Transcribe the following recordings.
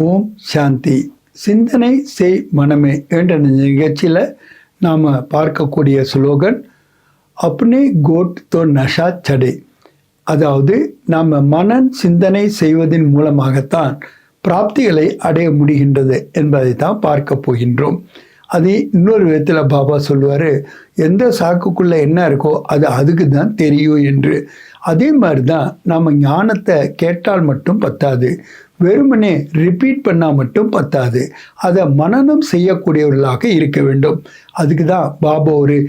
ஓம் சாந்தி. சிந்தனை செய் மனமே என்ற நிகழ்ச்சியில் நாம் பார்க்கக்கூடிய ஸ்லோகன் அப்னே கோட் தோ நஷா சடே. அதாவது நாம் மனன் சிந்தனை செய்வதன் மூலமாகத்தான் பிராப்திகளை அடைய முடிகின்றது என்பதை தான் பார்க்க போகின்றோம். அது இன்னொரு விதத்தில் பாபா சொல்லுவார், எந்த சாக்குக்குள்ளே என்ன இருக்கோ அது அதுக்கு தான் தெரியும் என்று. அதே மாதிரி தான் நம்ம ஞானத்தை கேட்டால் மட்டும் பத்தாது, வெறுமனே ரிப்பீட் பண்ணால் மட்டும் பத்தாது, அதை மனனம் செய்யக்கூடியவர்களாக இருக்க வேண்டும். அதுக்கு தான் பாபா ஒரு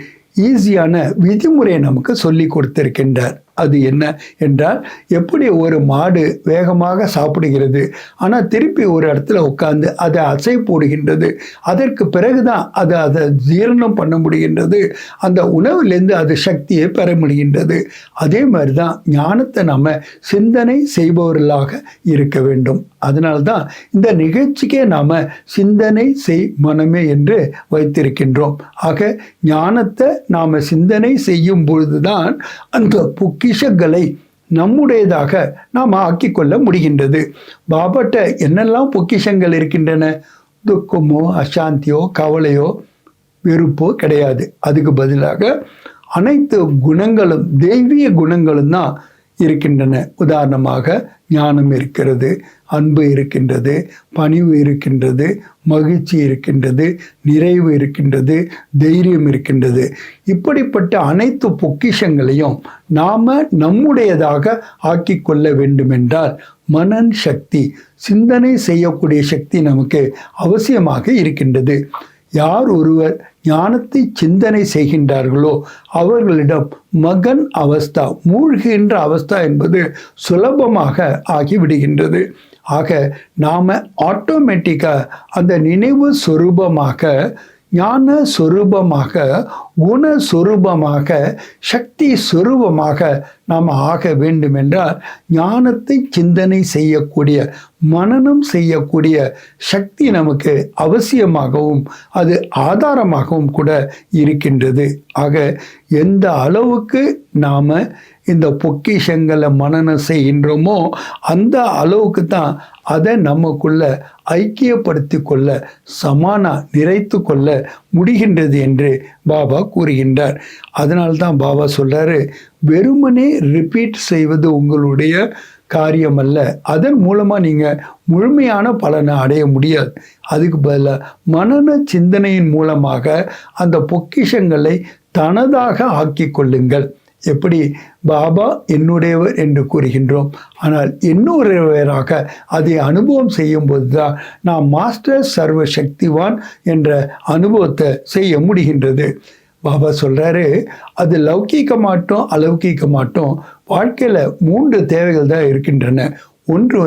ஈஸியான விதிமுறையை நமக்கு சொல்லி கொடுத்திருக்கின்றார். அது என்ன என்றால், எப்படி ஒரு மாடு வேகமாக சாப்பிடுகிறது, ஆனால் திருப்பி ஒரு இடத்துல உட்கார்ந்து அதை அசை போடுகின்றது, அதற்கு பிறகுதான் அதை ஜீரணம் பண்ண முடிகின்றது, அந்த உணவிலிருந்து அது சக்தியை பெற முடிகின்றது. அதே மாதிரி தான் ஞானத்தை நம்ம சிந்தனை செய்பவர்களாக இருக்க வேண்டும். அதனால்தான் இந்த நிகழ்ச்சிக்கே நாம் சிந்தனை செய் மனமே என்று வைத்திருக்கின்றோம். ஆக ஞானத்தை நாம் சிந்தனை செய்யும் பொழுதுதான் அந்த பொக்கிஷங்களை நம்முடையதாக நாம் ஆக்கிக்கொள்ள முடிகின்றது. பாபாட்ட என்னெல்லாம் பொக்கிஷங்கள் இருக்கின்றன? துக்கமோ அசாந்தியோ கவலையோ வெறுப்போ கிடையாது. அதுக்கு பதிலாக அனைத்து குணங்களும் தெய்வீக குணங்களும் தான் இருக்கின்றன. உதாரணமாக ஞானம் இருக்கிறது, அன்பு இருக்கின்றது, பணிவு இருக்கின்றது, மகிழ்ச்சி இருக்கின்றது, நிறைவு இருக்கின்றது, தைரியம் இருக்கின்றது. இப்படிப்பட்ட அனைத்து பொக்கிஷங்களையும் நாம் நம்முடையதாக ஆக்கி கொள்ள வேண்டுமென்றால் மனன் சக்தி, சிந்தனை செய்யக்கூடிய சக்தி நமக்கு அவசியமாக இருக்கின்றது. யார் ஒருவர் ஞானத்தை சிந்தனை செய்கின்றார்களோ அவர்களிடம் மகன் அவஸ்தா, மூழ்கின்ற அவஸ்தா என்பது சுலபமாக ஆகிவிடுகின்றது. ஆக நாம் ஆட்டோமேட்டிக்காக அந்த நினைவு சொரூபமாக, ஞான சொரூபமாக, குண சொரூபமாக, சக்தி சொரூபமாக நாம் ஆக வேண்டுமென்றால் ஞானத்தை சிந்தனை செய்யக்கூடிய, மனனம் செய்யக்கூடிய சக்தி நமக்கு அவசியமாகவும் அது ஆதாரமாகவும் கூட இருக்கின்றது. ஆக எந்த அளவுக்கு நாம் இந்த பொக்கிஷங்களை மனனம் செய்கின்றோமோ அந்த அளவுக்கு தான் அதை நமக்குள்ள ஐக்கியப்படுத்தி கொள்ள, சமானா நிறைத்து கொள்ள முடிகின்றது என்று பாபா கூறுகின்றார். அதனால்தான் பாபா சொல்றாரு, வெறுமனே ரிப்பீட் செய்வது உங்களுடைய காரியம் அல்ல, அதன் மூலமாக நீங்கள் முழுமையான பலனை அடைய முடியாது. அதுக்கு பதிலாக மனன சிந்தனையின் மூலமாக அந்த பொக்கிஷங்களை தனதாக ஆக்கி கொள்ளுங்கள். எப்படி பாபா என்னுடையவர் என்று கூறுகின்றோம், ஆனால் என்னுடையவராக அதை அனுபவம் செய்யும்போது தான் நான் மாஸ்டர் சர்வ சக்திவான் என்ற அனுபவத்தை செய்ய முடிகின்றது. பாபா சொல்கிறாரு, அது லௌகீக மாட்டோம் அலௌகீக மாட்டோம். வாழ்க்கையில் 3 தேவைகள் தான் இருக்கின்றன. ஒன்று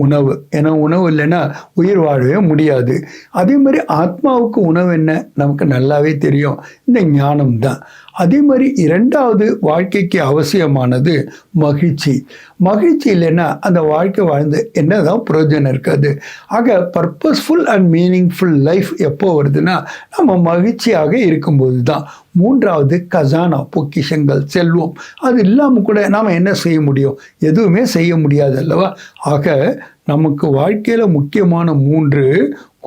உணவு. ஏன்னா உணவு இல்லைன்னா உயிர் வாழவே முடியாது. அதே மாதிரி ஆத்மாவுக்கு உணவு என்ன நமக்கு நல்லாவே தெரியும், இந்த ஞானம் தான். அதே மாதிரி 2வது வாழ்க்கைக்கு அவசியமானது மகிழ்ச்சி. மகிழ்ச்சி இல்லைன்னா அந்த வாழ்க்கை வாழ்ந்து என்னதான் பிரயோஜனம் இருக்காது. ஆக பர்பஸ்ஃபுல் அண்ட் மீனிங்ஃபுல் லைஃப் எப்போ வருதுன்னா நம்ம மகிழ்ச்சியாக இருக்கும்போது தான். 3வது கஜானா, பொக்கிஷங்கள், செல்வம். அது இல்லாமல் கூட நாம் என்ன செய்ய முடியும்? எதுவுமே செய்ய முடியாது அல்லவா? ஆக நமக்கு வாழ்க்கையில் முக்கியமான 3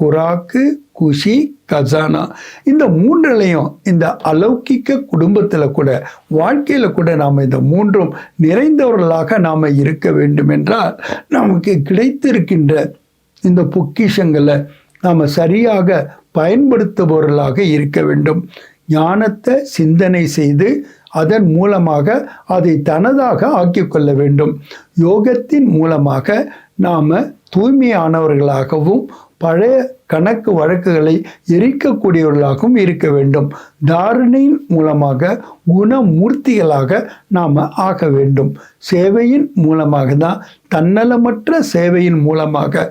குராக்கு, குஷி, கஜானா. இந்த 3லையும் இந்த அலௌகிக்க குடும்பத்தில் கூட, வாழ்க்கையில் கூட நாம் இந்த 3ம் நிறைந்தவர்களாக நாம் இருக்க வேண்டும் என்றால் நமக்கு கிடைத்திருக்கின்ற இந்த பொக்கிஷங்களை நாம் சரியாக பயன்படுத்துபவர்களாக இருக்க வேண்டும். ஞானத்தை சிந்தனை செய்து அதன் மூலமாக அதை தனதாக ஆக்கிக்கொள்ள வேண்டும். யோகத்தின் மூலமாக நாம் தூய்மையானவர்களாகவும் பழைய கணக்கு வழக்குகளை எரிக்கக்கூடியவர்களாகவும் இருக்க வேண்டும். தாரணையின் மூலமாக குணமூர்த்திகளாக நாம் ஆக வேண்டும். சேவையின் மூலமாக தான், தன்னலமற்ற சேவையின் மூலமாக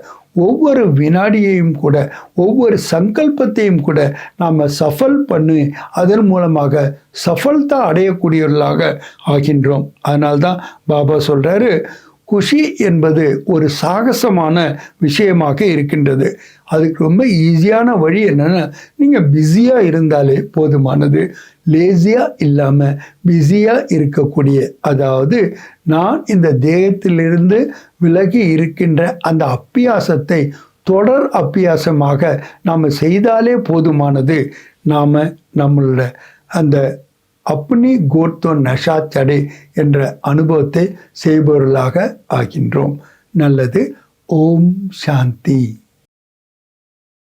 ஒவ்வொரு வினாடியையும் கூட, ஒவ்வொரு சங்கல்பத்தையும் கூட நாம் சஃபல் பண்ணி அதன் மூலமாக சஃபல்தா அடையக்கூடியவர்களாக ஆகின்றோம். அதனால்தான் பாபா சொல்கிறாரு, குஷி என்பது ஒரு சாகசமான விஷயமாக இருக்கின்றது. அதுக்கு ரொம்ப ஈஸியான வழி என்னென்னா, நீங்கள் பிஸியாக இருந்தாலே போதுமானது. லேசியாக இல்லாமல் பிஸியாக இருக்கக்கூடிய, அதாவது நான் இந்த தேகத்திலிருந்து விலகி இருக்கின்ற அந்த அப்பியாசத்தை தொடர் அபியாசமாக நாம் செய்தாலே போதுமானது. நாம் நம்மளோட அந்த அப்னி கோட்தோ நஷா சடே என்ற அனுபவத்தை செய்பவர்களாக ஆகின்றோம். நல்லது. ஓம் சாந்தி.